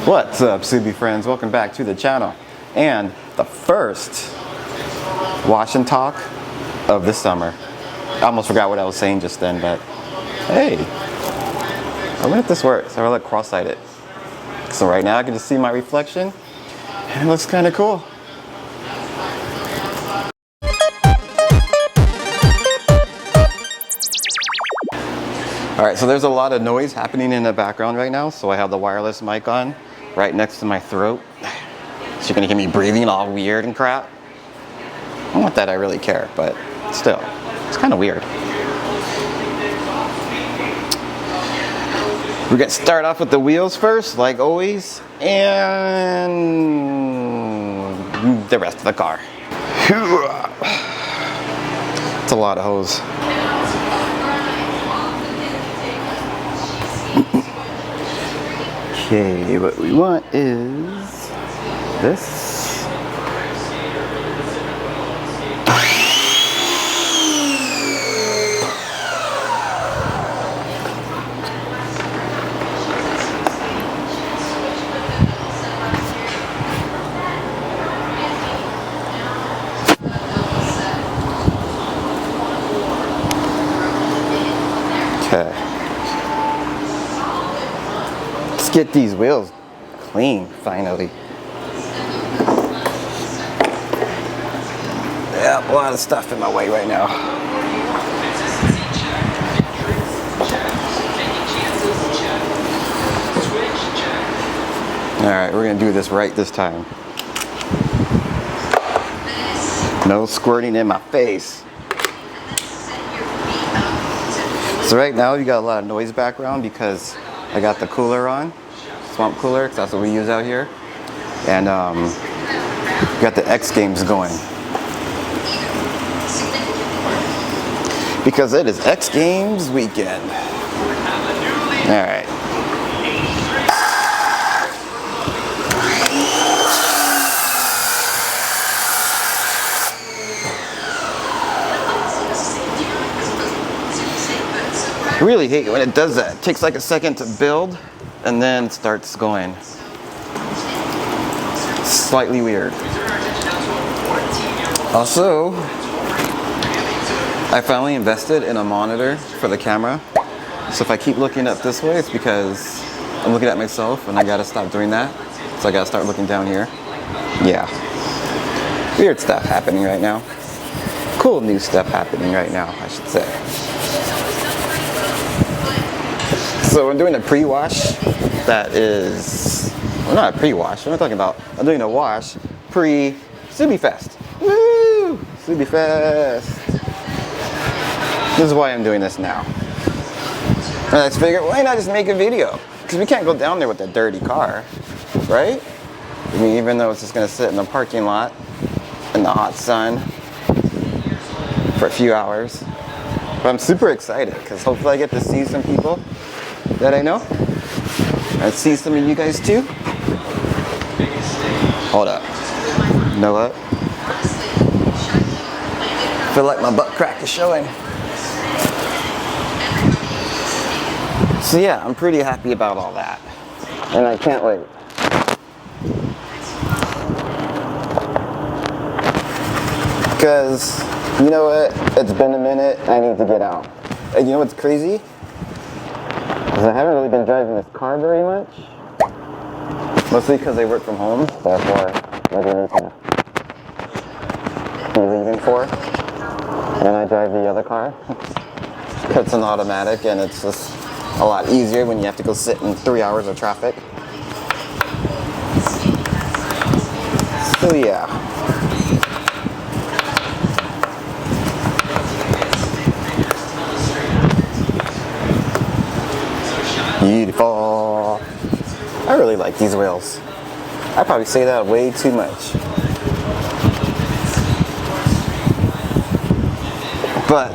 What's up, Subie friends? Welcome back to the channel and the first wash and talk of the summer. I almost forgot what I was saying just then, but hey, I wonder if this works. I look cross-sighted. So right now I can just see my reflection and it looks kind of cool. Alright, so there's a lot of noise happening in the background right now, so I have the wireless mic on right next to my throat. So you're gonna hear me breathing all weird and crap. Not that I really care, but still, it's kind of weird. We're gonna start off with the wheels first, like always, and the rest of the car. It's a lot of hose. Okay, what we want is this. Okay. Get these wheels clean finally. Yeah, a lot of stuff in my way right now. Alright, we're gonna do this right this time. No squirting in my face. So right now you got a lot of noise background because I got the cooler on. Swamp cooler, because that's what we use out here. And got the X Games going. Because it is X Games weekend. Alright. I really hate it when it does that. It takes like a second to build and then starts going. Slightly weird. Also, I finally invested in a monitor for the camera. So if I keep looking up this way, it's because I'm looking at myself and I gotta stop doing that. So I gotta start looking down here. Yeah. Weird stuff happening right now. Cool new stuff happening right now, I should say. So I'm doing a pre-wash that is, well, not a pre-wash, what am I talking about? I'm doing a wash pre-Subiefest. Woo! Subiefest. This is why I'm doing this now. And I figured, why not just make a video? Because we can't go down there with a dirty car, right? I mean, even though it's just gonna sit in the parking lot in the hot sun for a few hours. But I'm super excited because hopefully I get to see some people that I know. I see some of you guys too. Hold up. You know what? I feel like my butt crack is showing. So yeah, I'm pretty happy about all that. And I can't wait. Because, you know what? It's been a minute. I need to get out. And you know what's crazy? I haven't really been driving this car very much. Mostly because I work from home, therefore what do you need to be leaving for? And I drive the other car. It's an automatic and it's just a lot easier when you have to go sit in 3 hours of traffic. So yeah. Beautiful. I really like these wheels. I probably say that way too much. But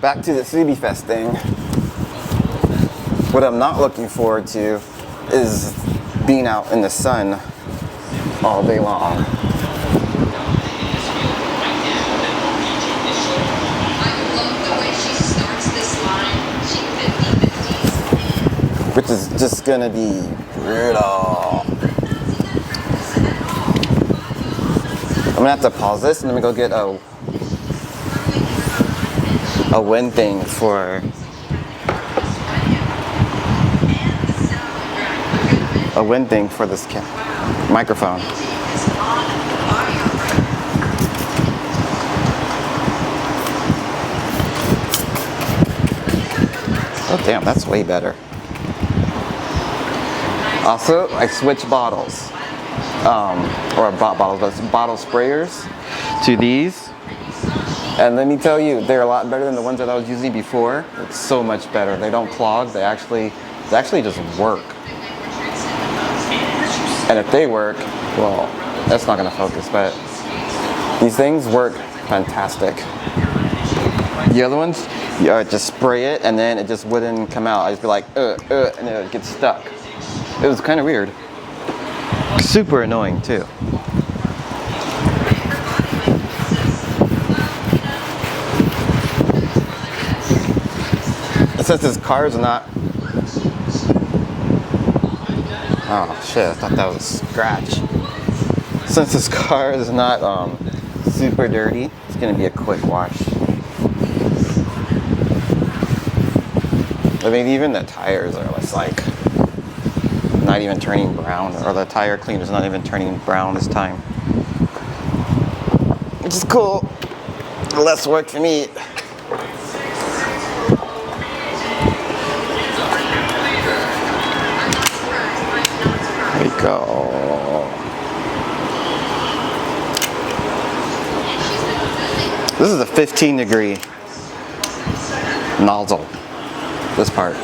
back to the Subiefest thing. What I'm not looking forward to is being out in the sun all day long. which is just gonna be brutal. I'm gonna have to pause this and let me go get a wind thing for this microphone. Oh damn, that's way better. Also, I switched bottles, or bottles, but bottle sprayers to these. And let me tell you, they're a lot better than the ones that I was using before. It's so much better. They don't clog, they actually just work. And if they work, well, that's not gonna focus, but these things work fantastic. The other ones, you just spray it and then it just wouldn't come out. I'd just be like, and then it would get stuck. It was kind of weird. Super annoying too. Since this car is not... Oh shit, I thought that was a scratch. Since this car is not super dirty, it's gonna be a quick wash. I mean, even the tires are just like not even turning brown, or the tire cleaner's not even turning brown this time. Which is cool. Less work for me. There we go. This is a 15-degree nozzle. This part.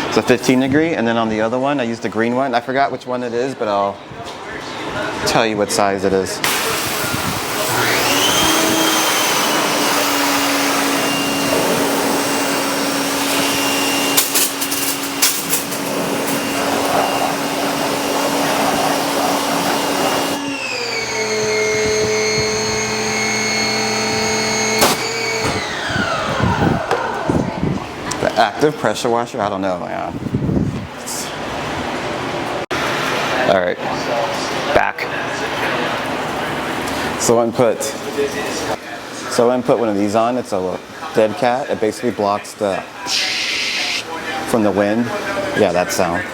It's a 15-degree, and then on the other one, I used the green one. I forgot which one it is, but I'll tell you what size it is. Active pressure washer? I don't know, man. All right, back. So I put one of these on. It's a dead cat. It basically blocks the from the wind. Yeah, that sound.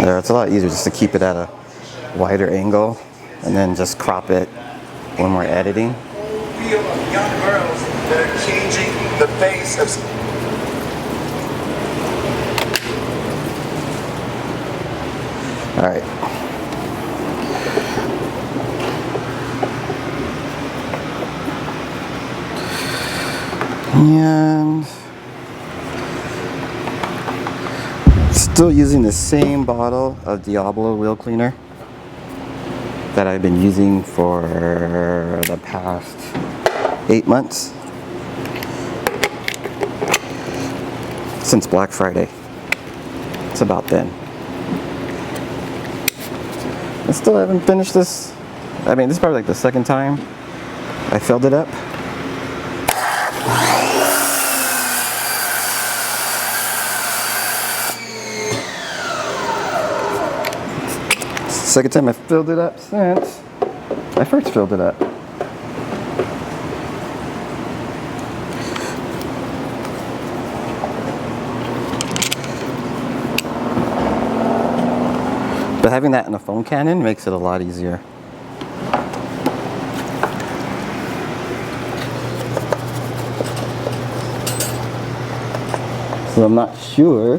It's a lot easier just to keep it at a wider angle and then just crop it when we're editing. We have young girls that are changing the face of... All right. And still using the same bottle of Diablo wheel cleaner that I've been using for the past 8 months. Since Black Friday. It's about then. I still haven't finished this. I mean, this is probably like the second time I filled it up. Second time I filled it up since I first filled it up. But having that in a foam cannon makes it a lot easier. So I'm not sure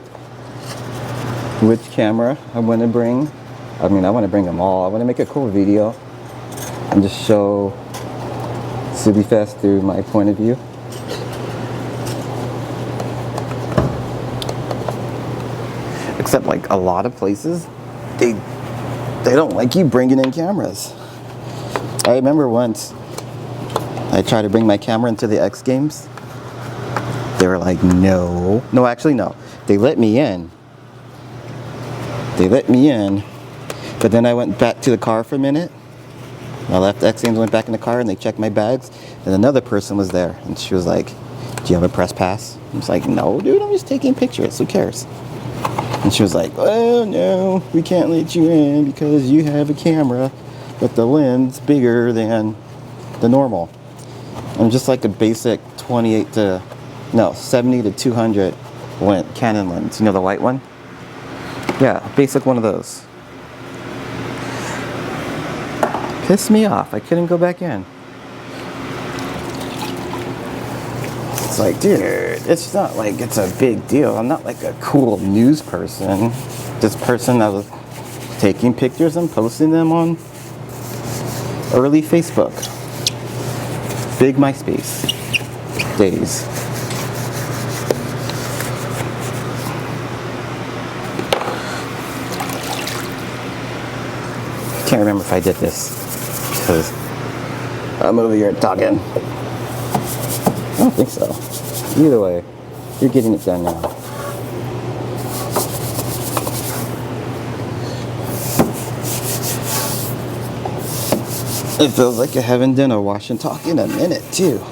which camera I want to bring. I mean, I want to bring them all. I want to make a cool video and just show Subiefest through my point of view. Except like a lot of places, they don't like you bringing in cameras. I remember once I tried to bring my camera into the X Games. They were like, no. No, actually, no. They let me in. But then I went back to the car for a minute. I left X Games, went back in the car, and they checked my bags. And another person was there. And she was like, do you have a press pass? I was like, no, dude, I'm just taking pictures. Who cares? And she was like, oh, no, we can't let you in because you have a camera with the lens bigger than the normal. And just like a basic 70 to 200 Canon lens. You know, the white one? Yeah, basic one of those. Pissed me off. I couldn't go back in. It's like, dude, it's not like it's a big deal. I'm not like a cool news person. This person that was taking pictures and posting them on early Facebook. Big MySpace days. Can't remember if I did this because I'm over here talking. I don't think so. Either way, you're getting it done now. It feels like I haven't done a wash and talk in a minute, too.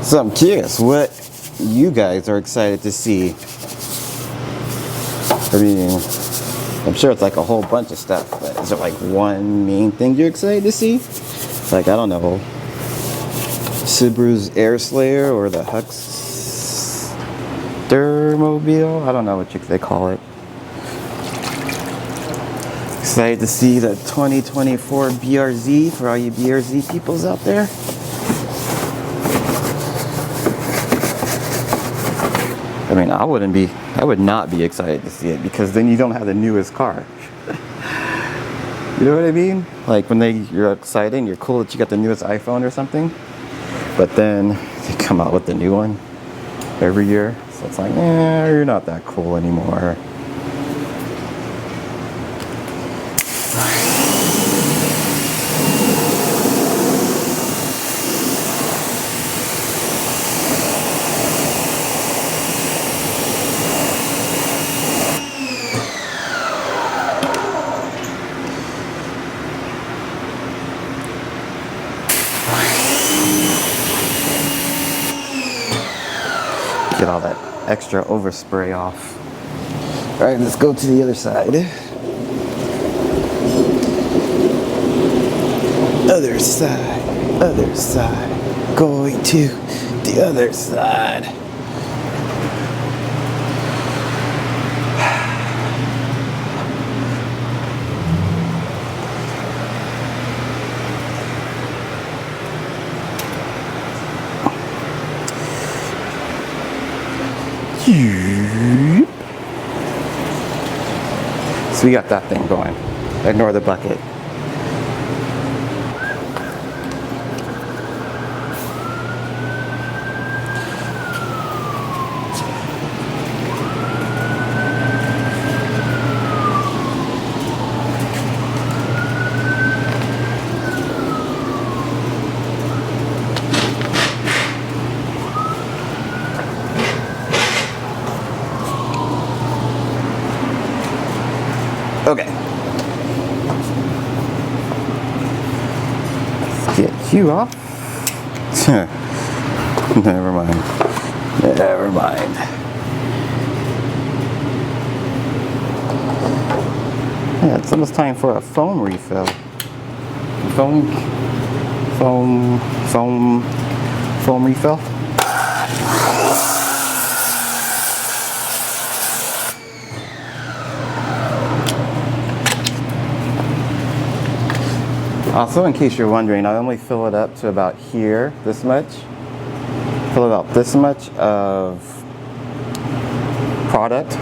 So I'm curious what you guys are excited to see. I mean, I'm sure it's like a whole bunch of stuff, but is there like one main thing you're excited to see? Like, I don't know, Subaru's Air Slayer or the Huckstermobile? I don't know what they call it. Excited to see the 2024 BRZ for all you BRZ peoples out there. I mean, I would not be excited to see it because then you don't have the newest car. You know what I mean? Like when you're excited and you're cool that you got the newest iPhone or something, but then they come out with the new one every year. So it's like, you're not that cool anymore. Get all that extra overspray off. All right, let's go to the other side. Other side, going to the other side. So we got that thing going. Ignore the bucket. Okay. Let's get you off. Never mind. Never mind. Yeah, it's almost time for a foam refill. Foam refill. Also, in case you're wondering, I only fill it up to about here, this much. Fill about this much of product.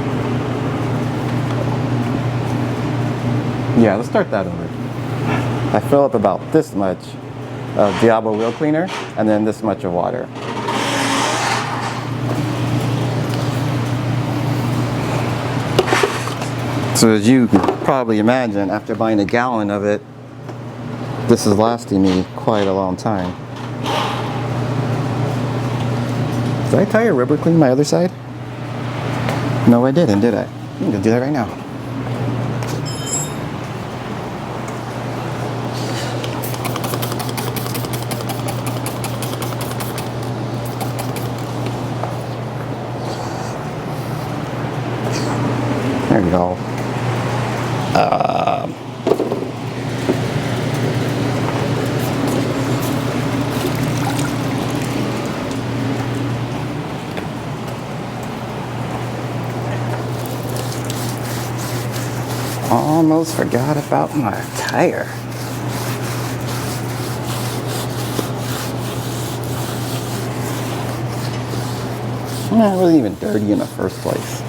Yeah, let's start that over. I fill up about this much of Diablo wheel cleaner and then this much of water. So as you can probably imagine, after buying a gallon of it, this is lasting me quite a long time. Did I tire rubber clean my other side? No, I didn't, did I? I'm gonna do that right now. There you go. Almost forgot about my tire. It wasn't even dirty in the first place.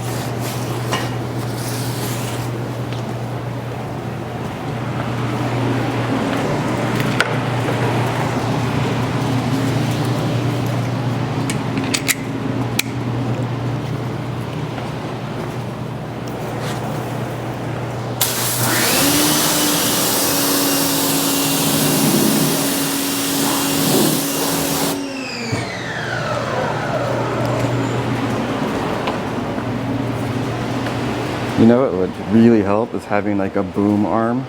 You know what would really help is having like a boom arm.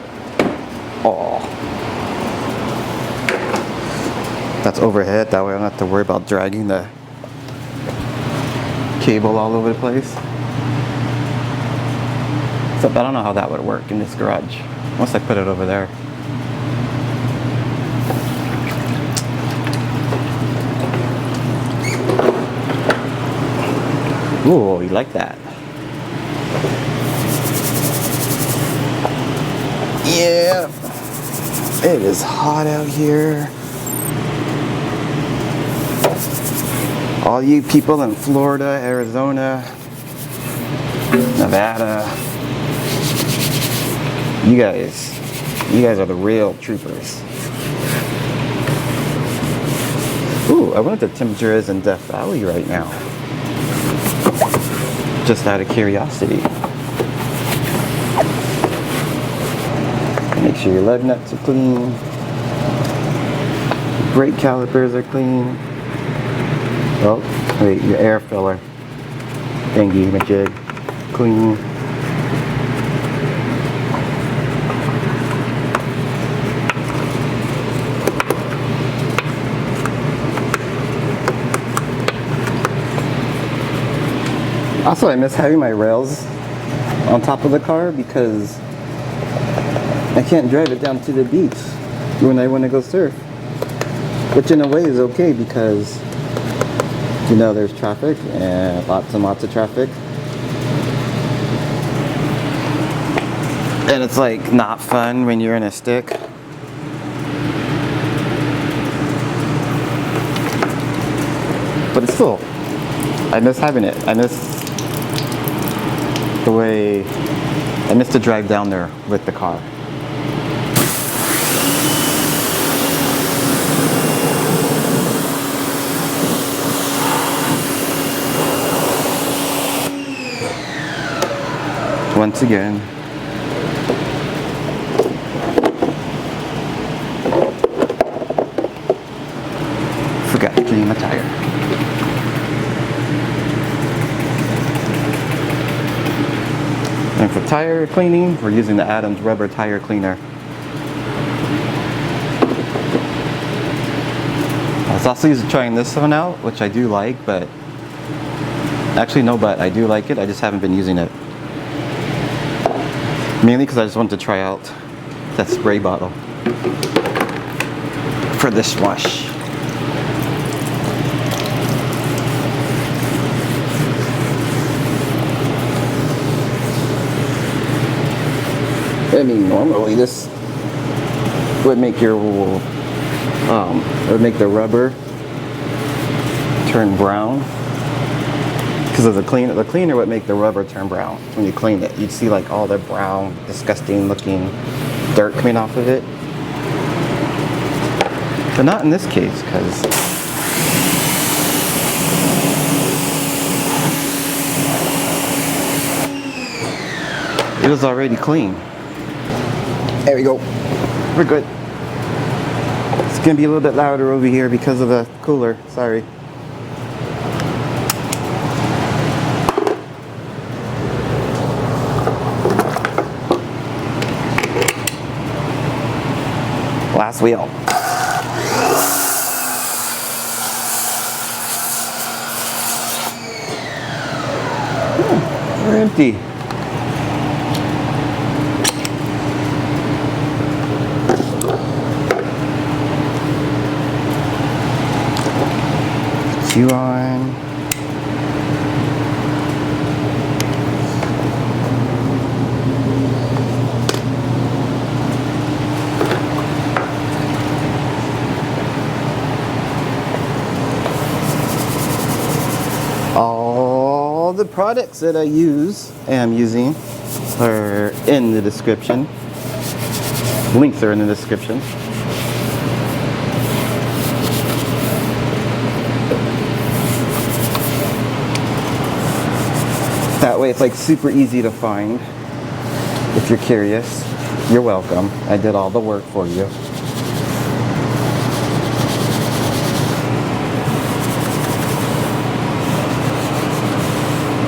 Oh, that's overhead. That way I don't have to worry about dragging the cable all over the place. Except I don't know how that would work in this garage once I put it over there. Ooh, you like that? Yeah, it is hot out here. All you people in Florida, Arizona, Nevada, you guys are the real troopers. Ooh, I wonder what the temperature is in Death Valley right now. Just out of curiosity. Make sure your lug nuts are clean. Brake calipers are clean. Oh, wait, your air filler thingy majig clean. Also, I miss having my rails on top of the car because I can't drive it down to the beach when I want to go surf. Which in a way is okay because, you know, there's traffic and lots and lots of traffic. And it's like not fun when you're in a stick. But it's still, I miss having it. I miss the way, I miss to drive down there with the car. Once again, forgot to clean my tire. And for tire cleaning, we're using the Adams rubber tire cleaner. I was also trying this one out, which I do like, but actually no, but I do like it. I just haven't been using it. Mainly because I just wanted to try out that spray bottle for this wash. I mean, normally this would make your it would make the rubber turn brown. Because of the cleaner would make the rubber turn brown. When you clean it, you'd see like all the brown, disgusting looking dirt coming off of it. But not in this case, because it was already clean. There we go. We're good. It's gonna be a little bit louder over here because of the cooler. Sorry. Last wheel. We're empty. You on. All the products that I am using are in the description. Links are in the description. That way it's like super easy to find. If you're curious, you're welcome. I did all the work for you.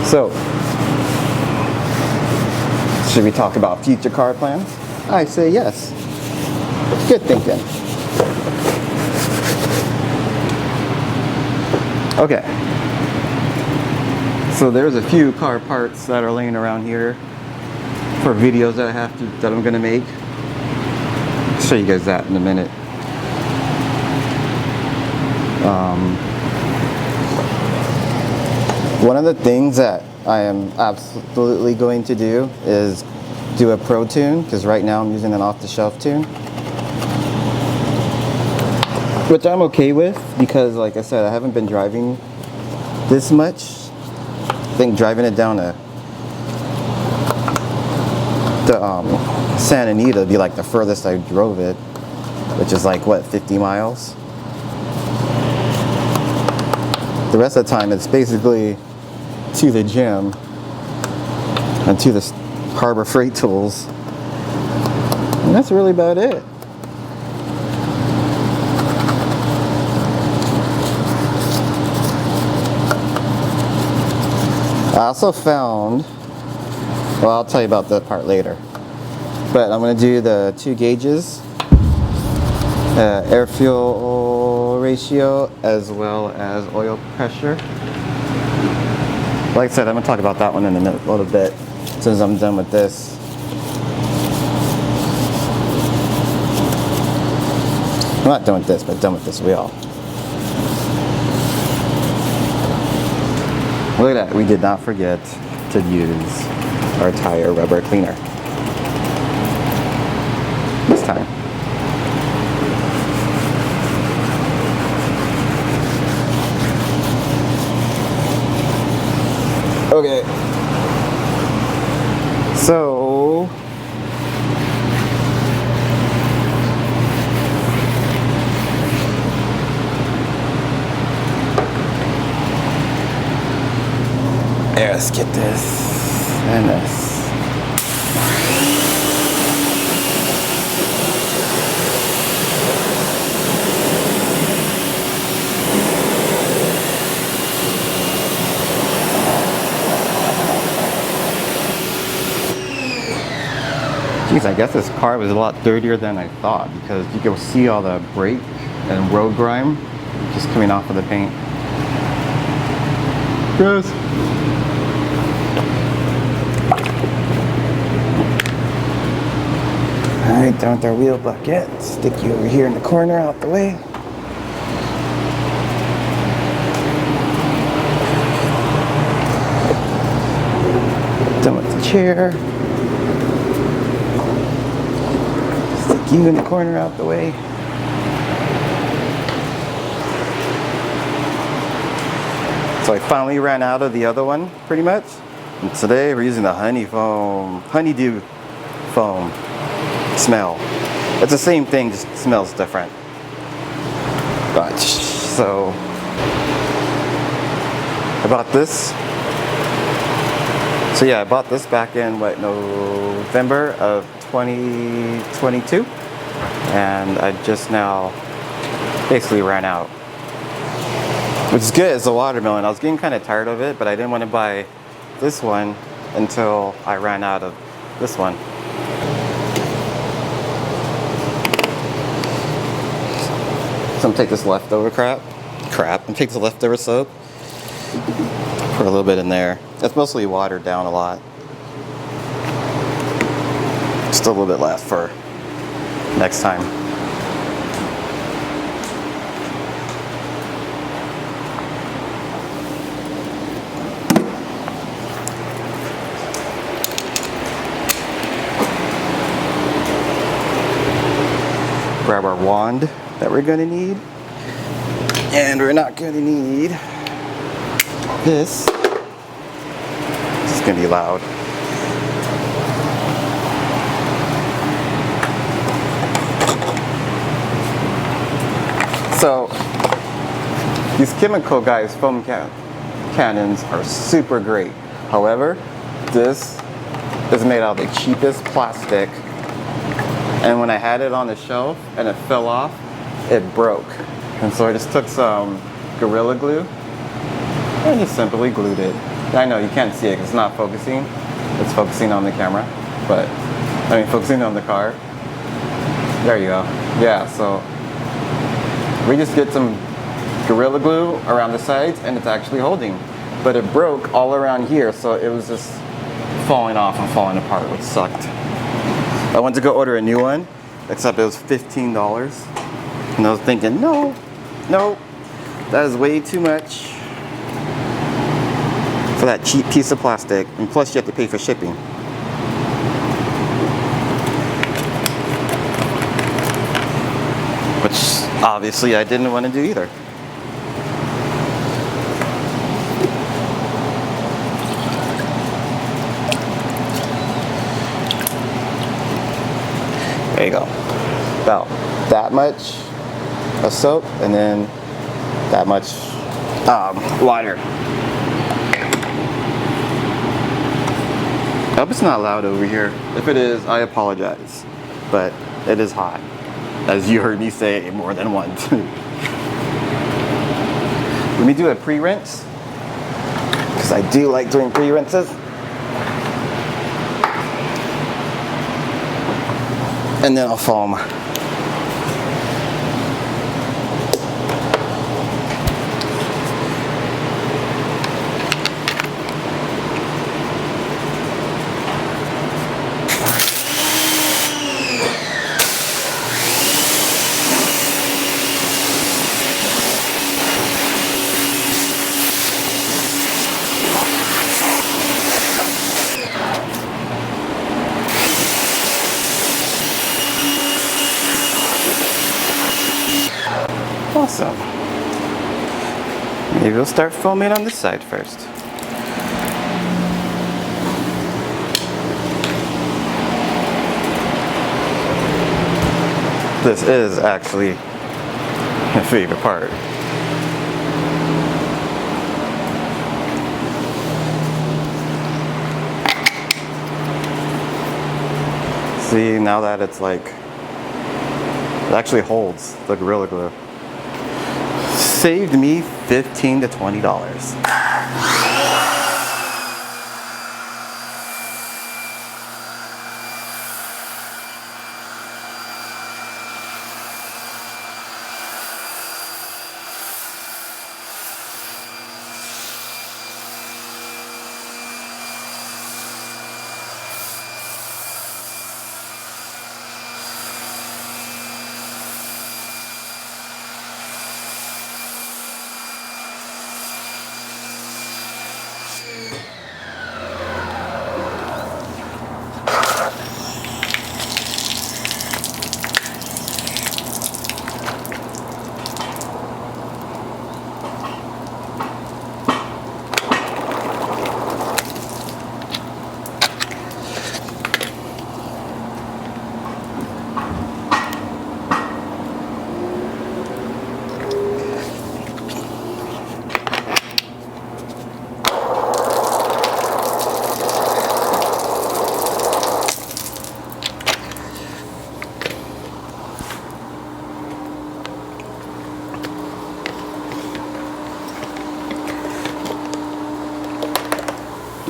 So, should we talk about future car plans? I say yes. Good thinking. Okay. So there's a few car parts that are laying around here for videos that I'm gonna make. I'll show you guys that in a minute. One of the things that I am absolutely going to do is do a pro tune, because right now I'm using an off-the-shelf tune, which I'm okay with because, like I said, I haven't been driving this much. I think driving it down to Santa Anita would be like the furthest I drove it, which is like what, 50 miles. The rest of the time it's basically to the gym and to the Harbor Freight Tools, and that's really about it. I also found, well, I'll tell you about that part later, but I'm going to do the 2 gauges, air fuel ratio, as well as oil pressure. Like I said, I'm going to talk about that one in a little bit as soon as I'm done with this. I'm not done with this, but done with this wheel. Look at that, we did not forget to use our tire rubber cleaner this time. Okay, so yeah, let's get this and this. Jeez, I guess this car was a lot dirtier than I thought, because you can see all the brake and road grime just coming off of the paint. Gross. Alright, down with our wheel bucket. Stick you over here in the corner out the way. Done with the chair. Stick you in the corner out the way. So I finally ran out of the other one, pretty much. And today we're using the honeydew foam smell. It's the same thing, just smells different. But so I bought this. So yeah, I bought this back in what, November of 2022, and I just now basically ran out. Which is good as a watermelon. I was getting kind of tired of it, but I didn't want to buy this one until I ran out of this one. So I'm gonna take this leftover and take the leftover soap, put a little bit in there. It's mostly watered down a lot. Still a little bit left for next time. grab our wand that we're gonna need. And we're not gonna need this. This is gonna be loud. So these chemical guys, foam cannons, are super great. However, this is made out of the cheapest plastic, and when I had it on the shelf and it fell off, it broke. And so I just took some Gorilla Glue and just simply glued it. I know you can't see it because it's not focusing. It's focusing on the camera, but I mean focusing on the car. There you go. Yeah, so we just get some Gorilla Glue around the sides and it's actually holding. But it broke all around here, so it was just falling off and falling apart, which sucked. I went to go order a new one, except it was $15. And I was thinking, no, that is way too much for that cheap piece of plastic. And plus you have to pay for shipping. Which obviously I didn't want to do either. There you go. About that much of soap and then that much water. I hope it's not loud over here. If it is, I apologize. But it is hot, as you heard me say more than once. Let me do a pre-rinse, because I do like doing pre-rinses. And then I'll foam. Awesome. Maybe we'll start foaming on this side first. This is actually my favorite part. See, now that it's like, it actually holds the Gorilla Glue. Saved me $15 to $20.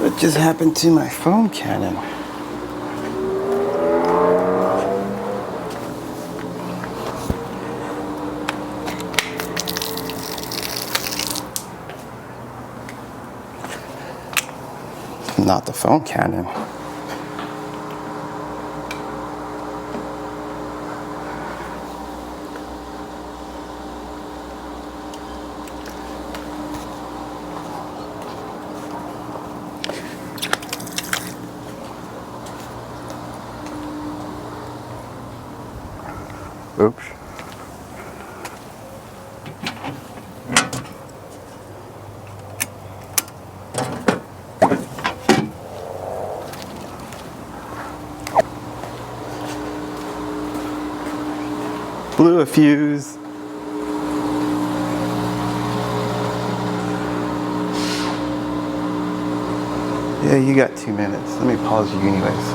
What just happened to my foam cannon? Not the foam cannon. Oops. Blew a fuse. Yeah, you got 2 minutes. Let me pause you anyways.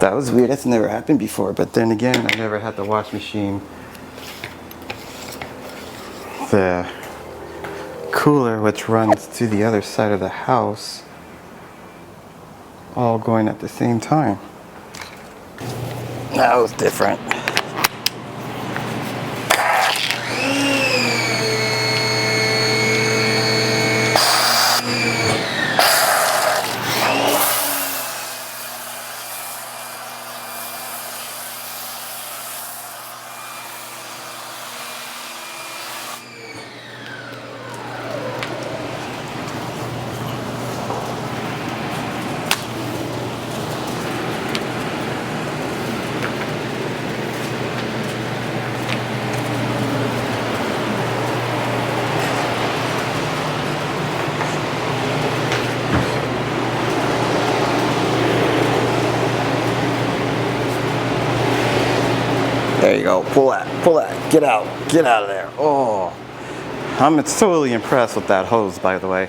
That was weird. That's never happened before. But then again, I never had the wash machine. The cooler, which runs to the other side of the house, all going at the same time. That was different. There you go. Pull that. Get out of there. Oh, I'm totally impressed with that hose, by the way.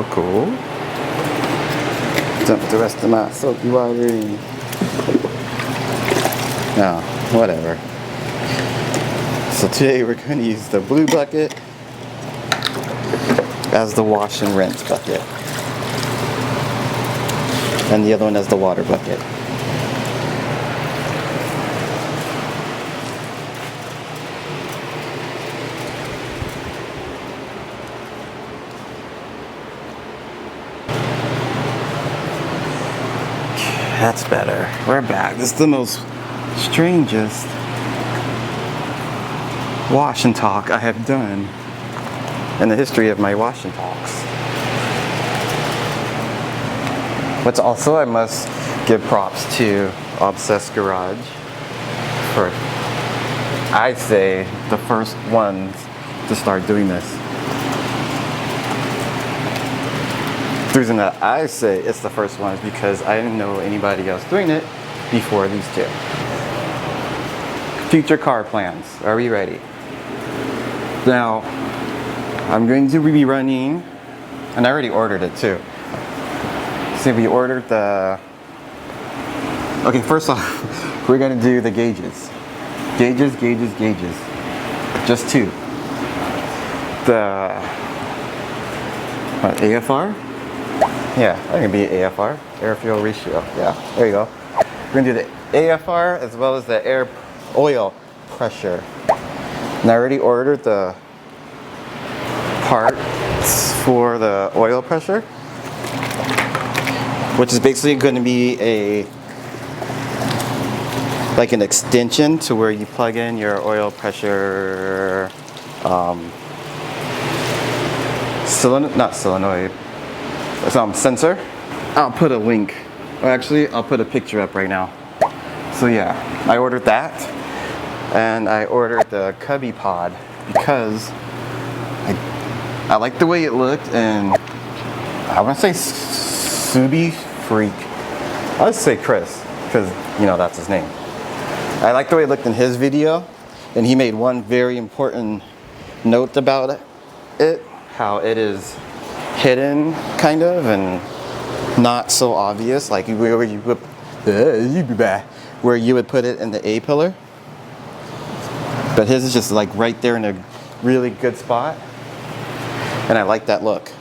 Cool. Dump the rest of my soapy water in. No, whatever. So today we're going to use the blue bucket as the wash and rinse bucket. And the other one as the water bucket. That's better. We're back. This is the most strangest wash and talk I have done in the history of my wash and talks. But also, I must give props to Obsessed Garage for, I'd say, the first ones to start doing this. The reason that I say it's the first one is because I didn't know anybody else doing it before these two. Future car plans. Are we ready? Now, I'm going to be running, and I already ordered it too. So we ordered the, okay, first off, we're going to do the gauges. Gauges. Just two. The, what, AFR? Yeah, that can be AFR, air fuel ratio. Yeah, there you go. We're gonna do the AFR as well as the air oil pressure. And I already ordered the parts for the oil pressure, which is basically going to be like an extension to where you plug in your oil pressure sensor. I'll put a link, or actually I'll put a picture up right now. So yeah, I ordered that, and I ordered the cubby pod because I like the way it looked, and I want to say Subie freak. I'll just say Chris, because you know that's his name. I like the way it looked in his video, and he made one very important note about it, how it is hidden kind of and not so obvious, like where you would put it in the A pillar, but his is just like right there in a really good spot, and I like that look.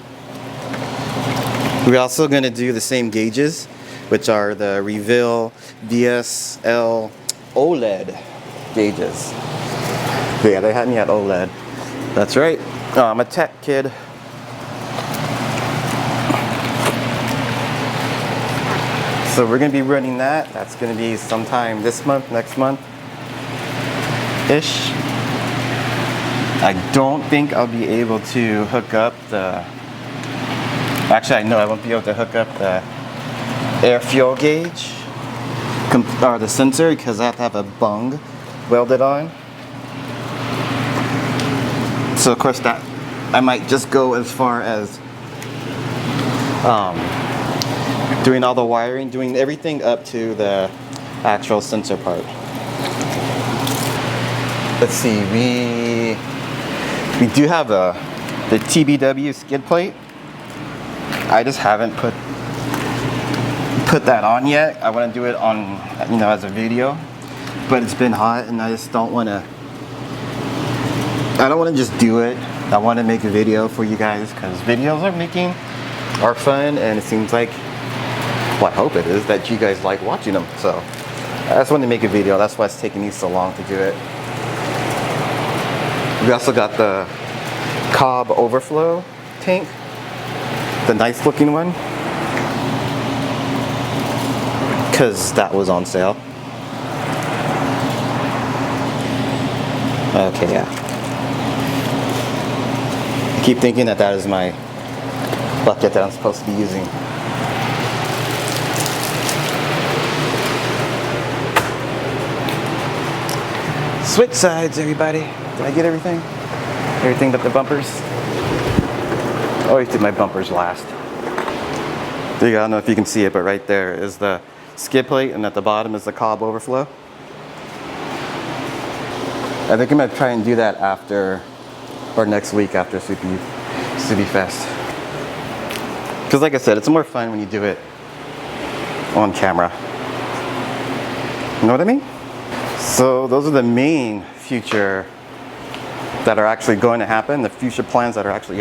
We're also going to do the same gauges, which are the Reveal VSL OLED gauges. Yeah, they had me at OLED. That's right. I'm a tech kid. So we're going to be running that. That's going to be sometime this month, next month-ish. I don't think I'll be able to hook up the... Actually, I know I won't be able to hook up the air fuel gauge or the sensor because I have to have a bung welded on. So of course that I might just go as far as doing all the wiring, doing everything up to the actual sensor part. Let's see, we do have the TBW skid plate. I just haven't put that on yet. I want to do it on, you know, as a video, but it's been hot and I just don't want to. I don't want to just do it. I want to make a video for you guys because videos are fun, and it seems like, well, I hope it is, that you guys like watching them. So I just wanted to make a video. That's why it's taking me so long to do it. We also got the Cobb overflow tank, the nice looking one, because that was on sale. Okay, yeah. I keep thinking that is my bucket that I'm supposed to be using. Switch sides, everybody. Did I get everything? Everything but the bumpers? I always did my bumpers last. There you go. I don't know if you can see it, but right there is the skid plate, and at the bottom is the Cobb overflow. I think I'm gonna try and do that after, or next week after Subiefest. Because like I said, it's more fun when you do it on camera. You know what I mean? So those are the main future that are actually going to happen. The future plans that are actually,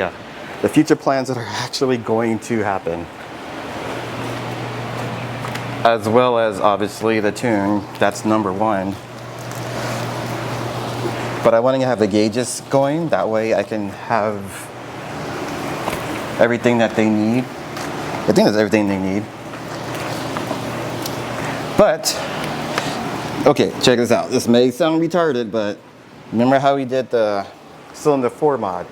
the future plans that are actually going to happen. As well as obviously the tune, that's number one. But I want to have the gauges going, that way I can have everything that they need. I think that's everything they need. But, okay, check this out. This may sound retarded, but remember how we did the cylinder 4 mod?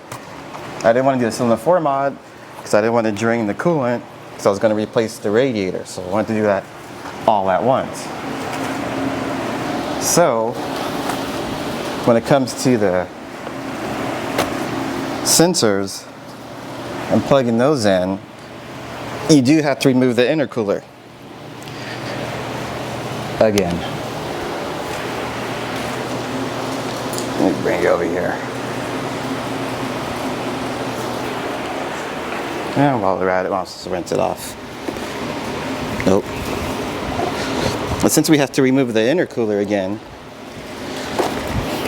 I didn't want to do the cylinder 4 mod because I didn't want to drain the coolant, because I was going to replace the radiator. So I wanted to do that all at once. So when it comes to the sensors and plugging those in, you do have to remove the intercooler again. Let me bring it over here. And while we're at it, I'll just rinse it off. Nope. But since we have to remove the intercooler again,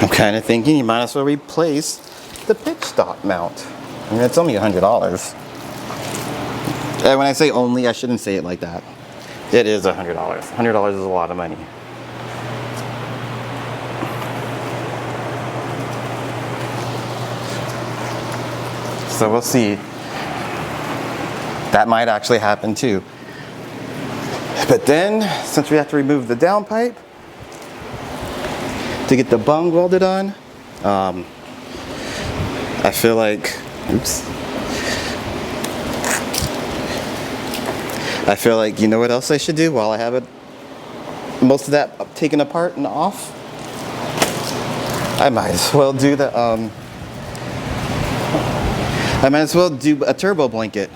I'm kind of thinking you might as well replace the pitch stop mount. I mean, it's only $100. And when I say only, I shouldn't say it like that. It is $100. $100 is a lot of money. So we'll see. That might actually happen too. But then, since we have to remove the downpipe to get the bung welded on, I feel like, oops. I feel like, you know what else I should do while I have it, most of that taken apart and off? I might as well do the, I might as well do a turbo blanket.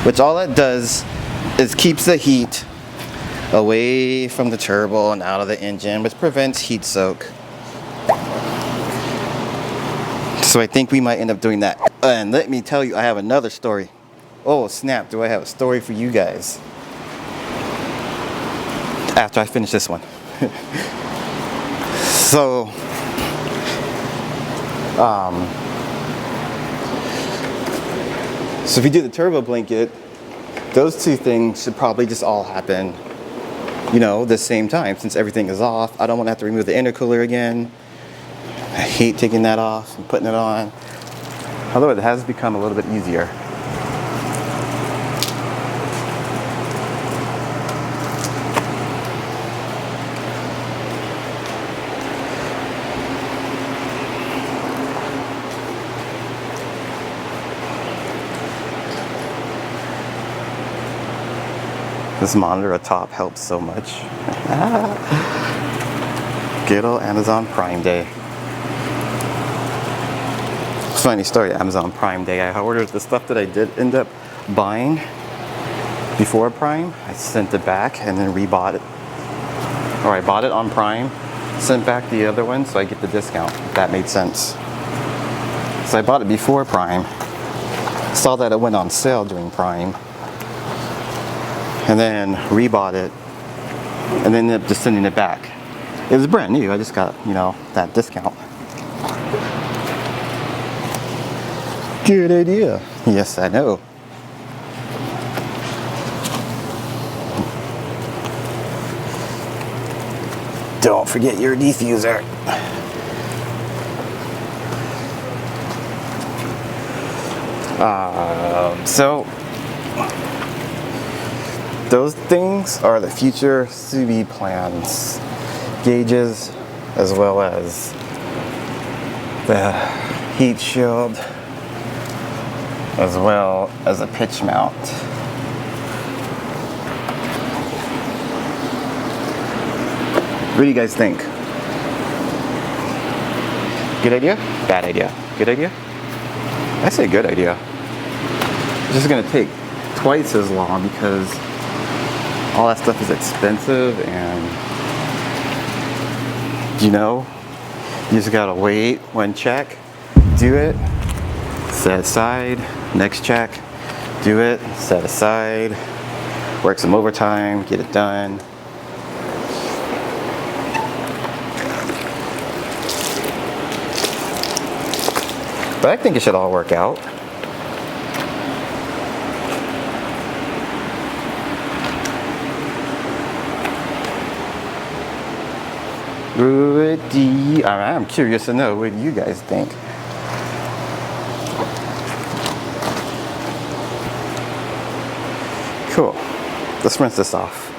Which all it does is keeps the heat away from the turbo and out of the engine, which prevents heat soak. So I think we might end up doing that. And let me tell you, I have another story. Oh snap, do I have a story for you guys after I finish this one. So So if you do the turbo blanket, those two things should probably just all happen, you know, the same time. Since everything is off, I don't want to have to remove the intercooler again. I hate taking that off and putting it on. Although it has become a little bit easier. This monitor atop helps so much. Good old Amazon Prime Day. Funny story, Amazon Prime Day. I ordered the stuff that I did end up buying before Prime. I sent it back and then rebought it. Or I bought it on Prime, sent back the other one so I get the discount, if that made sense. So I bought it before Prime. Saw that it went on sale during Prime. And then rebought it, and then ended up just sending it back. It was brand new, I just got, you know, that discount. Good idea. Yes, I know. Don't forget your diffuser. So those things are the future Subie plans. Gauges, as well as the heat shield, as well as a pitch mount. What do you guys think? Good idea? Bad idea? Good idea? I say good idea. It's just gonna take twice as long because all that stuff is expensive, and you know, you just gotta wait one check, do it, set aside, next check, do it, set aside, work some overtime, get it done. But I think it should all work out. I'm curious to know what you guys think. Cool. Let's rinse this off.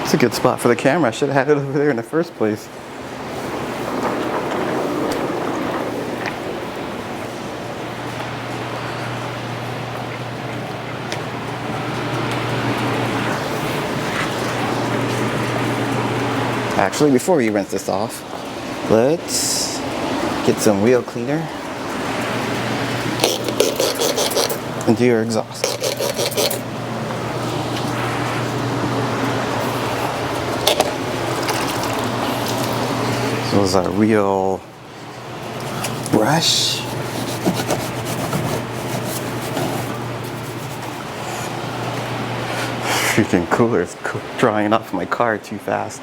It's a good spot for the camera. I should have had it over there in the first place. Actually, before we rinse this off, let's get some wheel cleaner and do your exhaust. So this is a real brush. Freaking cooler is drying off my car too fast.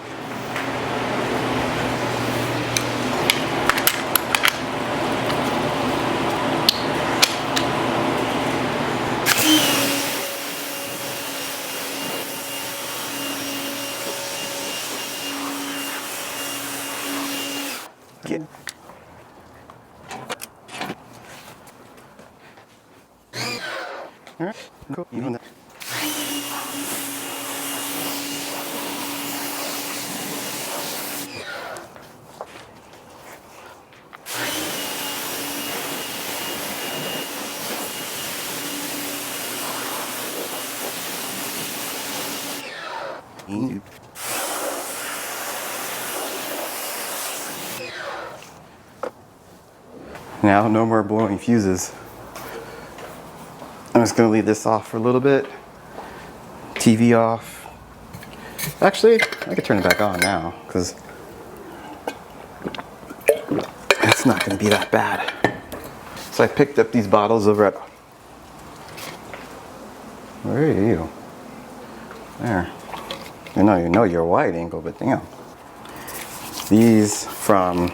Get. All right, cool. Even that. Now, no more blowing fuses. I'm just gonna leave this off for a little bit. TV off. Actually, I could turn it back on now, because it's not gonna be that bad. So I picked up these bottles over at, where are you? There. You know you're wide angle, but damn. These from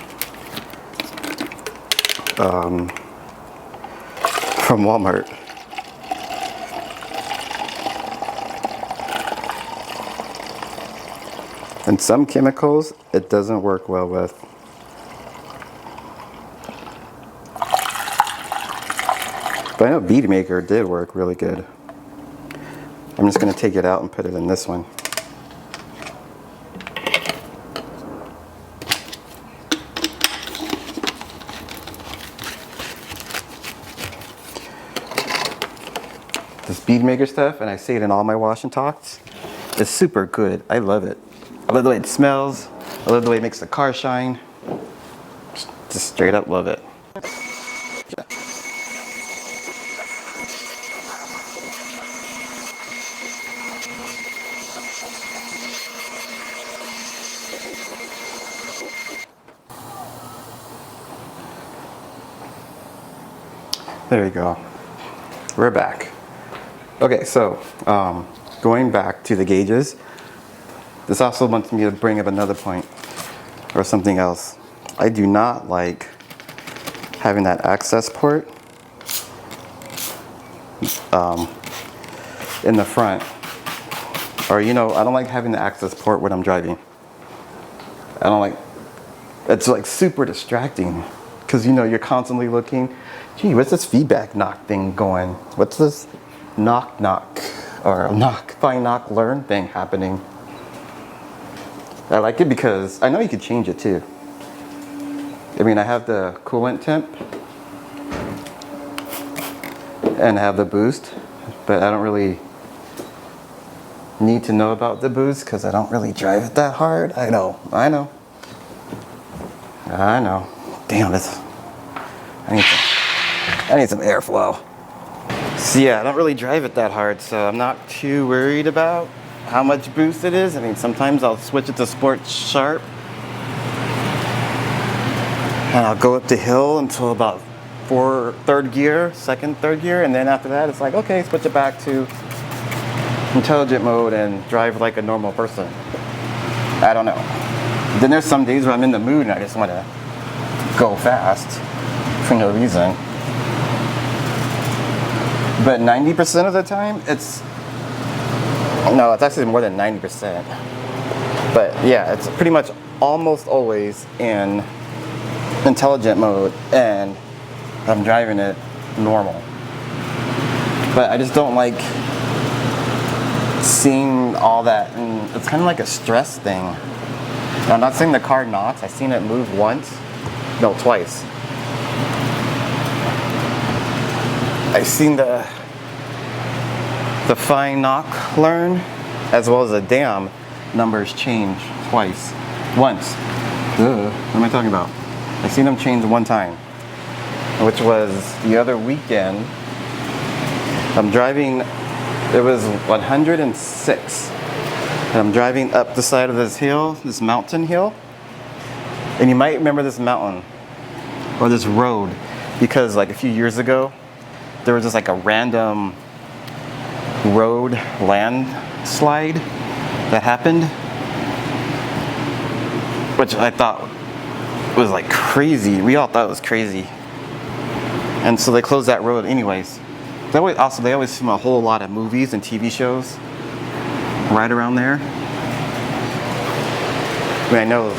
Walmart. And some chemicals it doesn't work well with. But I know Bead Maker did work really good. I'm just going to take it out and put it in this one. This Bead Maker stuff, and I say it in all my wash and talks, is super good. I love it. I love the way it smells. I love the way it makes the car shine. Just straight up love it. There you go. We're back. Okay, so going back to the gauges, this also wants me to bring up another point or something else. I do not like having that Accessport in the front, or I don't like having the Accessport when I'm driving. I don't like. It's like super distracting because you're constantly looking. Gee, what's this feedback knock thing going? What's this knock or find knock learn thing happening? I like it because I know you could change it too. I mean, I have the coolant temp and I have the boost, but I don't really need to know about the boost because I don't really drive it that hard. I know. Damn, I need some airflow. So yeah, I don't really drive it that hard, so I'm not too worried about how much boost it is. I mean, sometimes I'll switch it to Sport Sharp and I'll go up the hill until about third gear, third gear, and then after that it's like, okay, switch it back to intelligent mode and drive like a normal person. I don't know. Then there's some days where I'm in the mood and I just want to go fast for no reason. But 90% of the time, it's actually more than 90%. But yeah, it's pretty much almost always in intelligent mode and I'm driving it normal. But I just don't like seeing all that, and it's kind of like a stress thing. Now, I'm not saying the car knocks. I've seen it move twice. I've seen the fine knock learn as well as the damn numbers change once. What am I talking about? I've seen them change one time, which was the other weekend. I'm driving, it was 106, and I'm driving up the side of this hill, this mountain hill, and you might remember this mountain or this road because like a few years ago there was just like a random road landslide that happened, which I thought was like crazy. We all thought it was crazy, and so they closed that road anyways. They always film a whole lot of movies and TV shows right around there. I mean, I know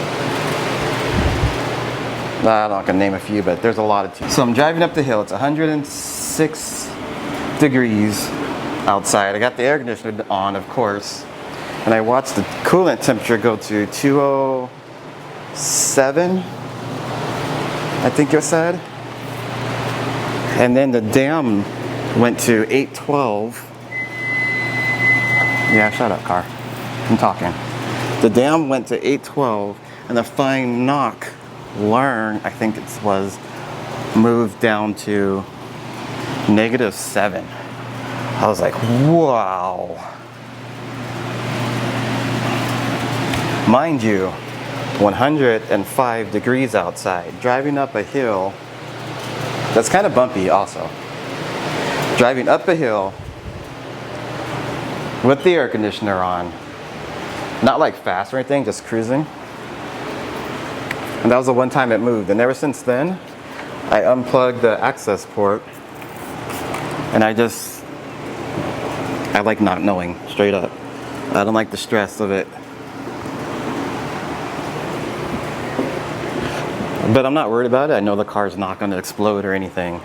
I'm not gonna name a few, but there's a lot of TV. So I'm driving up the hill. It's 106 degrees outside. I got the air conditioner on, of course, and I watched the coolant temperature go to 207, I think it said, and then the damn went to 812. Yeah, shut up, car. I'm talking. The damn went to 812, and the fine knock learn, I think it was, moved down to -7. I was like, wow. Mind you, 105 degrees outside, driving up a hill that's kind of bumpy also. Driving up a hill with the air conditioner on. Not like fast or anything, just cruising. And that was the one time it moved. And ever since then, I unplugged the Accessport. And I like not knowing, straight up. I don't like the stress of it. But I'm not worried about it. I know the car's not going to explode or anything.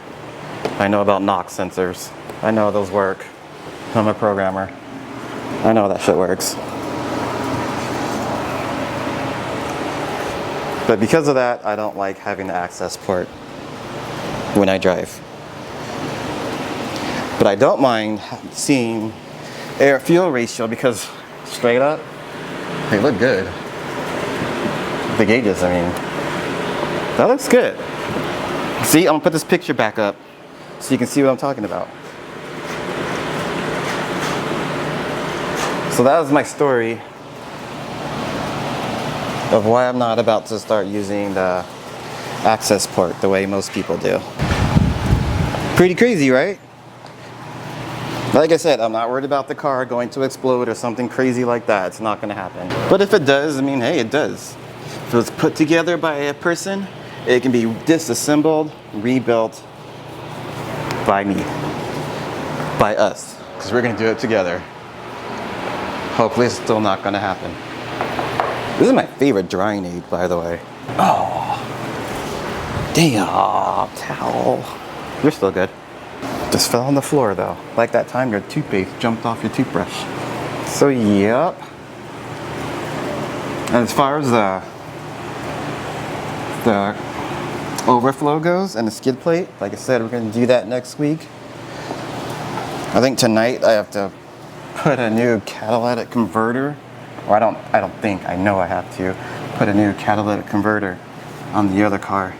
I know about knock sensors. I know those work. I'm a programmer. I know that shit works. But because of that, I don't like having the Accessport when I drive. But I don't mind seeing air-fuel ratio because straight up, they look good. The gauges, I mean, that looks good. See, I'm gonna put this picture back up so you can see what I'm talking about. So that was my story of why I'm not about to start using the Accessport the way most people do. Pretty crazy, right? Like I said, I'm not worried about the car going to explode or something crazy like that. It's not gonna happen. But if it does, I mean, hey, it does. If it was put together by a person, it can be disassembled, rebuilt by me, by us, because we're gonna do it together. Hopefully it's still not gonna happen. This is my favorite drying aid, by the way. Oh, damn, towel. You're still good. Just fell on the floor though. Like that time your toothpaste jumped off your toothbrush. So yep. And as far as the overflow goes and the skid plate, like I said, we're gonna do that next week. I think tonight I have to put a new catalytic converter, or I know I have to put a new catalytic converter on the other car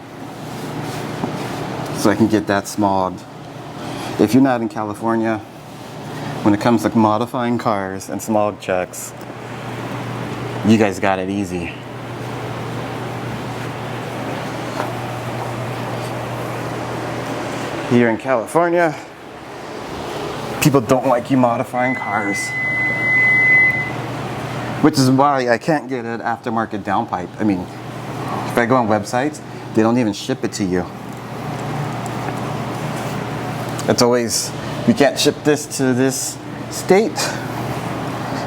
so I can get that smogged. If you're not in California, when it comes to modifying cars and smog checks, you guys got it easy. Here in California, people don't like you modifying cars. Which is why I can't get an aftermarket downpipe. I mean, if I go on websites, they don't even ship it to you. It's always, we can't ship this to this state.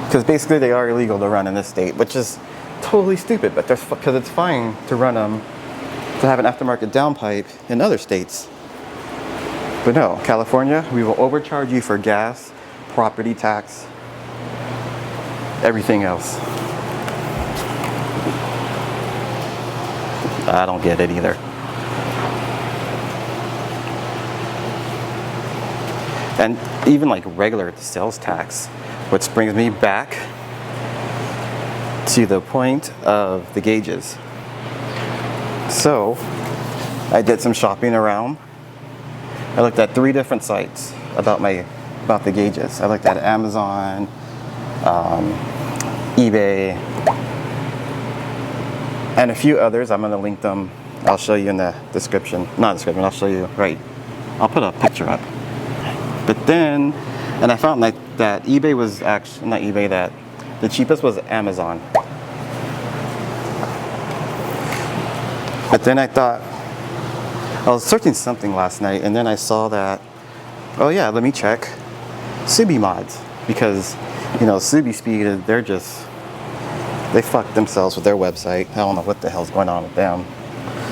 Because basically they are illegal to run in this state, which is totally stupid, but because it's fine to run them, to have an aftermarket downpipe in other states. But no, California, we will overcharge you for gas, property tax, everything else. I don't get it either. And even like regular sales tax, which brings me back to the point of the gauges. So I did some shopping around. I looked at 3 different sites about the gauges. I looked at Amazon, eBay, and a few others. I'm gonna link them. I'll show you in the description. Not description, I'll show you, right. I'll put a picture up. But then, and I found that eBay was actually, not eBay, that the cheapest was Amazon. But then I thought, I was searching something last night and then I saw that, oh yeah, let me check Subie mods. Because, you know, Subie Speed, they fucked themselves with their website. I don't know what the hell's going on with them.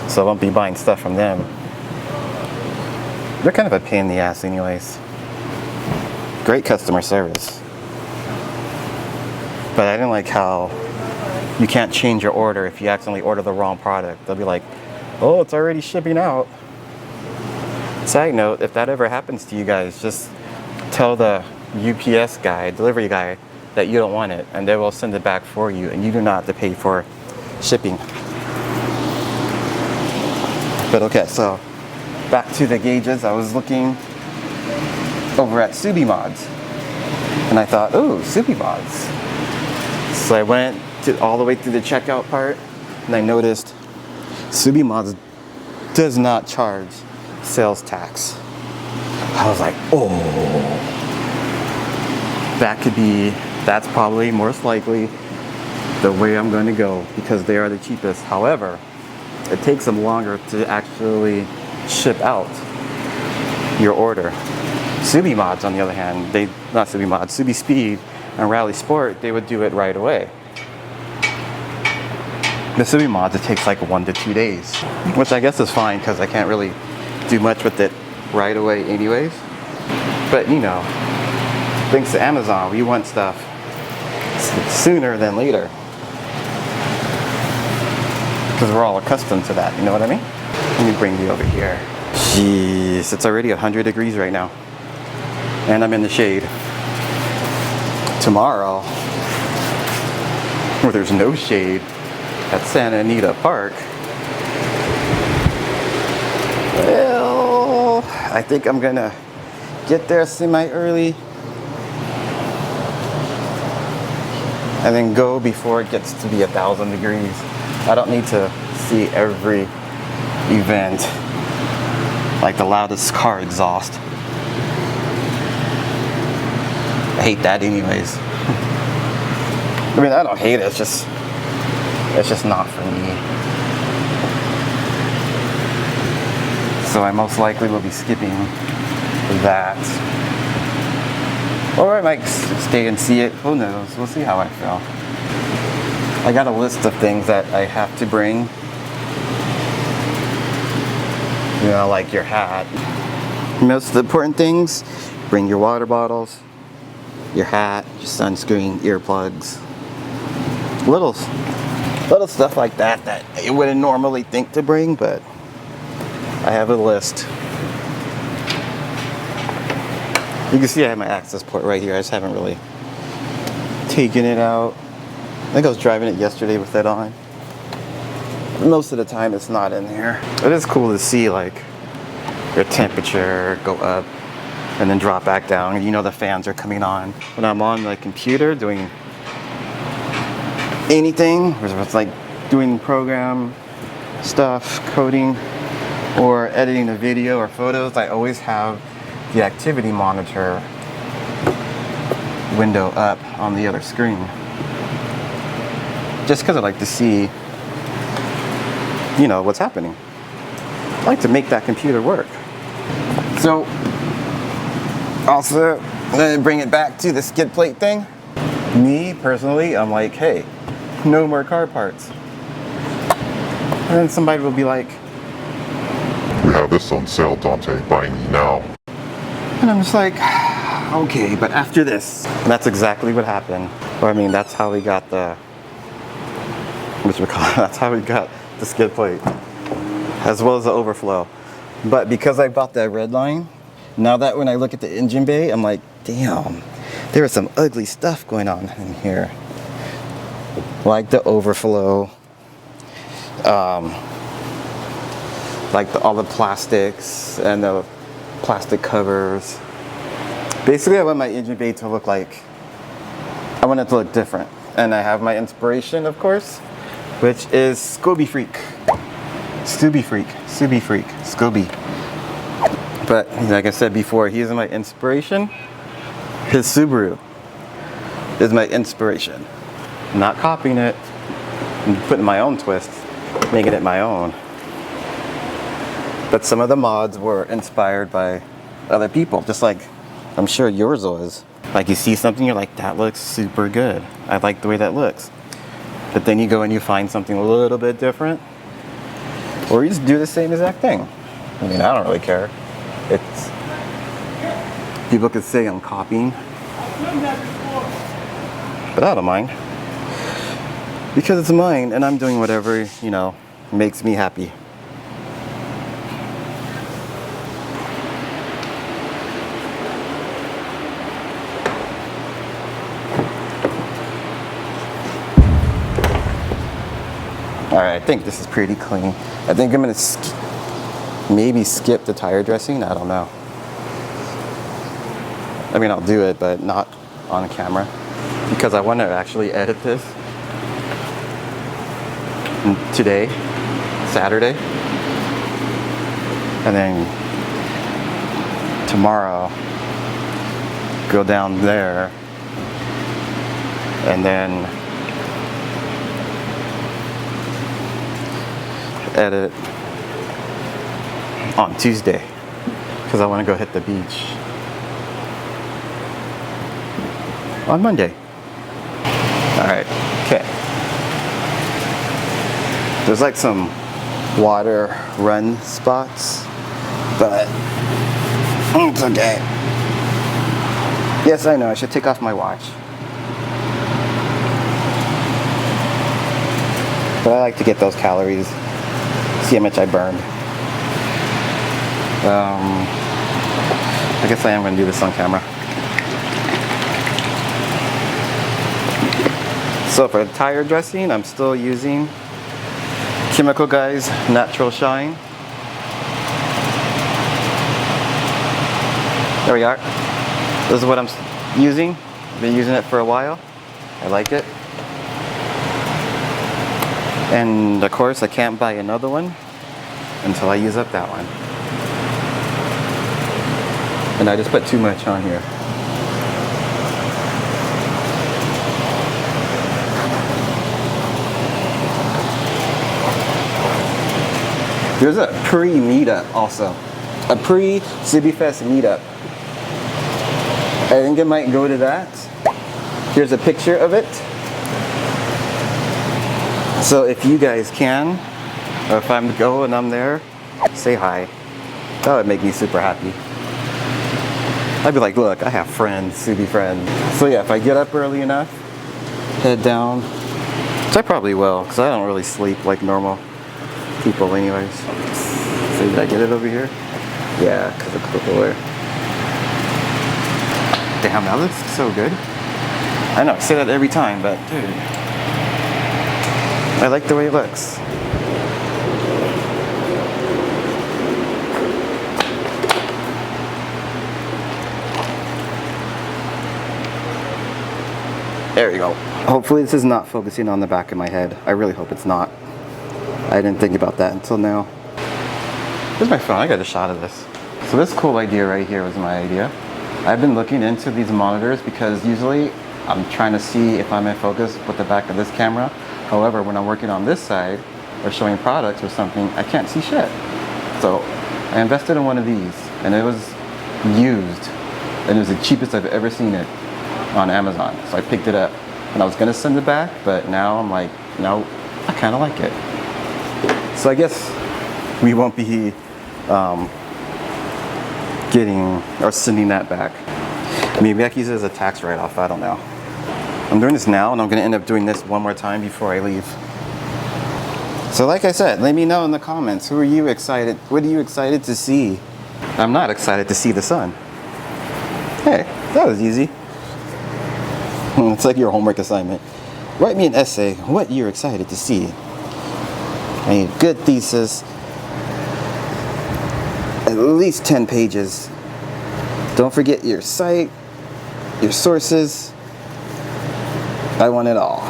So I won't be buying stuff from them. They're kind of a pain in the ass anyways. Great customer service. But I didn't like how you can't change your order if you accidentally order the wrong product. They'll be like, oh, it's already shipping out. Side note, if that ever happens to you guys, just tell the UPS guy, delivery guy, that you don't want it, and they will send it back for you, and you do not have to pay for shipping. But okay, so back to the gauges. I was looking over at Subie mods, and I thought, oh, Subie mods. So I went all the way through the checkout part, and I noticed Subie mods does not charge sales tax. I was like, oh. that's probably most likely the way I'm going to go because they are the cheapest. However, it takes them longer to actually ship out your order. Subie mods, on the other hand, not Subie mods, Subie Speed and Rally Sport, they would do it right away. The Subie mods, it takes like 1 to 2 days, which I guess is fine because I can't really do much with it right away anyways. But you know, thanks to Amazon, we want stuff sooner than later. Because we're all accustomed to that, you know what I mean? Let me bring you over here. Jeez, it's already 100 degrees right now. And I'm in the shade. Tomorrow, where there's no shade at Santa Anita Park, well, I think I'm gonna get there semi-early and then go before it gets to be 1,000 degrees. I don't need to see every event like the loudest car exhaust. I hate that anyways. I mean, I don't hate it, it's just not for me. So I most likely will be skipping that. Or I might stay and see it, who knows, we'll see how I feel. I got a list of things that I have to bring. You know, like your hat. Most of the important things, bring your water bottles, your hat, your sunscreen, earplugs. Little stuff like that that you wouldn't normally think to bring, but I have a list. You can see I have my Accessport right here. I just haven't really taken it out. I think I was driving it yesterday with that on. Most of the time it's not in there. It is cool to see like your temperature go up and then drop back down. And you know the fans are coming on. When I'm on the computer doing anything, whether it's like doing program stuff, coding, or editing a video or photos, I always have the activity monitor window up on the other screen. Just because I like to see, you know, what's happening. I like to make that computer work. So, also, I'm going to bring it back to the skid plate thing. Me, personally, I'm like, hey, no more car parts. And then somebody will be like, we have this on sale, Dante, buy me now. and I'm just like, okay, but after this. And that's exactly what happened. Or I mean, that's how we got the, that's how we got the skid plate, as well as the overflow. But because I bought that red line, now that when I look at the engine bay, I'm like, damn, there was some ugly stuff going on in here. Like the overflow, like all the plastics and the plastic covers. Basically, I want my engine bay to look like, I want it to look different. And I have my inspiration, of course, which is Subie Freak. Subie. But like I said before, he is my inspiration. His Subaru is my inspiration. Not copying it, I'm putting my own twist, making it my own. But some of the mods were inspired by other people, just like I'm sure yours was. Like you see something, you're like, that looks super good. I like the way that looks. But then you go and you find something a little bit different, or you just do the same exact thing. I mean, I don't really care. It's, people could say I'm copying, but I don't mind. Because it's mine and I'm doing whatever, you know, makes me happy. Alright, I think this is pretty clean. I think I'm gonna maybe skip the tire dressing, I don't know. I mean, I'll do it, but not on camera. Because I want to actually edit this today, Saturday. And then tomorrow, go down there and then edit on Tuesday because I want to go hit the beach on Monday. Alright, okay. There's like some water run spots, but it's okay. Yes, I know, I should take off my watch. But I like to get those calories, see how much I burned. I guess I am going to do this on camera. So for the tire dressing, I'm still using Chemical Guys Natural Shine. There we are. This is what I'm using. Been using it for a while. I like it. And of course I can't buy another one until I use up that one. And I just put too much on here. There's a pre-meetup also. A pre-Subiefest meetup. I think I might go to that. Here's a picture of it. So if you guys can, or if I'm go and I'm there, say hi. That would make me super happy. I'd be like, look, I have friends, Subie friends. So yeah, if I get up early enough, head down, which I probably will, because I don't really sleep like normal people anyways. So did I get it over here? Yeah, because of cookware. Damn, that looks so good. I know, I say that every time, but dude, I like the way it looks. There you go. Hopefully this is not focusing on the back of my head. I really hope it's not. I didn't think about that until now. Where's my phone? I got a shot of this. So this cool idea right here was my idea. I've been looking into these monitors because usually I'm trying to see if I'm in focus with the back of this camera. However, when I'm working on this side or showing products or something, I can't see shit. So I invested in one of these and it was used and it was the cheapest I've ever seen it on Amazon. So I picked it up and I was gonna send it back, but now I'm like, no, I kind of like it. So I guess we won't be getting or sending that back. Maybe I can use it as a tax write-off, I don't know. I'm doing this now and I'm gonna end up doing this one more time before I leave. So like I said, let me know in the comments, who are you excited, what are you excited to see? I'm not excited to see the sun. Hey, that was easy. It's like your homework assignment. Write me an essay, what you're excited to see. I need a good thesis, at least 10 pages. Don't forget your site, your sources. I want it all.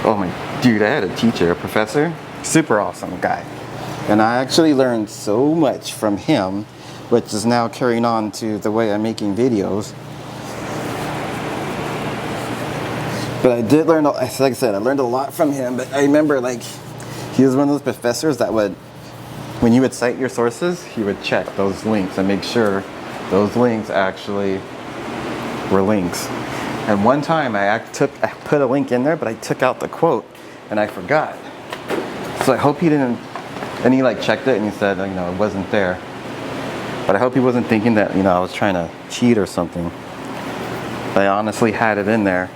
Oh my dude, I had a teacher, a professor, super awesome guy. And I actually learned so much from him, which is now carrying on to the way I'm making videos. But I did learn, like I said, I learned a lot from him, but I remember like, he was one of those professors that would, when you would cite your sources, he would check those links and make sure those links actually were links. And one time I put a link in there, but I took out the quote and I forgot. So I hope he didn't, and he like checked it and he said, you know, it wasn't there. But I hope he wasn't thinking that, you know, I was trying to cheat or something. I honestly had it in there,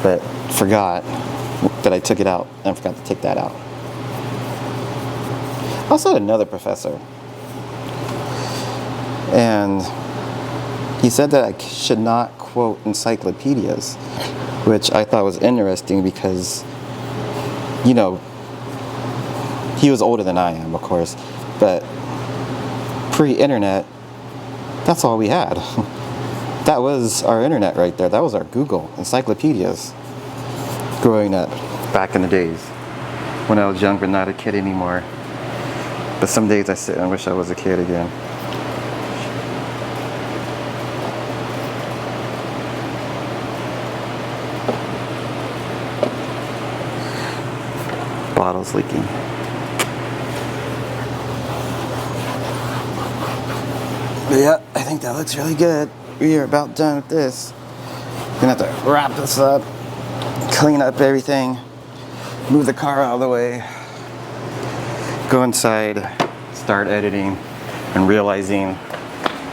but forgot that I took it out and forgot to take that out. I also had another professor, and he said that I should not quote encyclopedias, which I thought was interesting because, you know, he was older than I am, of course, but pre-internet, that's all we had. That was our internet right there. That was our Google, encyclopedias, growing up back in the days when I was young but not a kid anymore. But some days I sit and wish I was a kid again. leaking. But yeah, I think that looks really good. We are about done with this. Gonna have to wrap this up, clean up everything, move the car out of the way, go inside, start editing, and realizing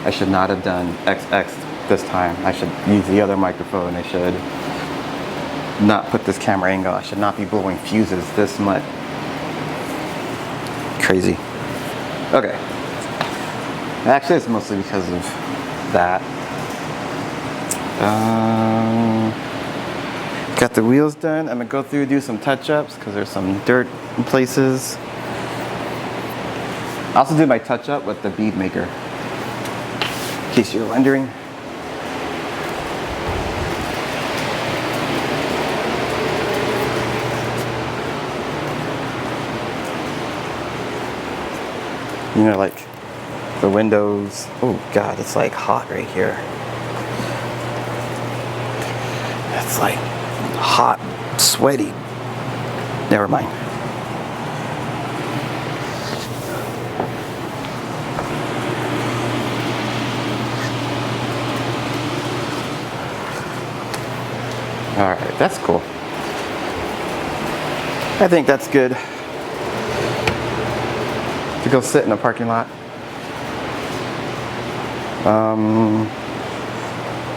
I should not have done XX this time. I should use the other microphone. I should not put this camera angle. I should not be blowing fuses this much. Crazy. Okay. Actually, it's mostly because of that. Got the wheels done. I'm gonna go through and do some touch-ups because there's some dirt in places. I also did my touch-up with the bead maker, in case you're wondering. You know, like the windows. Oh God, it's like hot right here. It's like hot, sweaty. Never mind. All right, that's cool. I think that's good to go sit in a parking lot.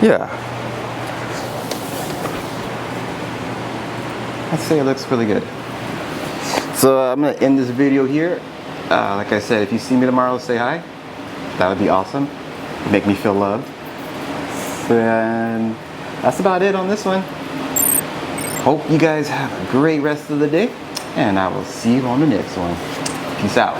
Yeah. I'd say it looks really good. So I'm gonna end this video here. Like I said, if you see me tomorrow, say hi. That would be awesome. Make me feel loved. And that's about it on this one. Hope you guys have a great rest of the day, and I will see you on the next one. Peace out.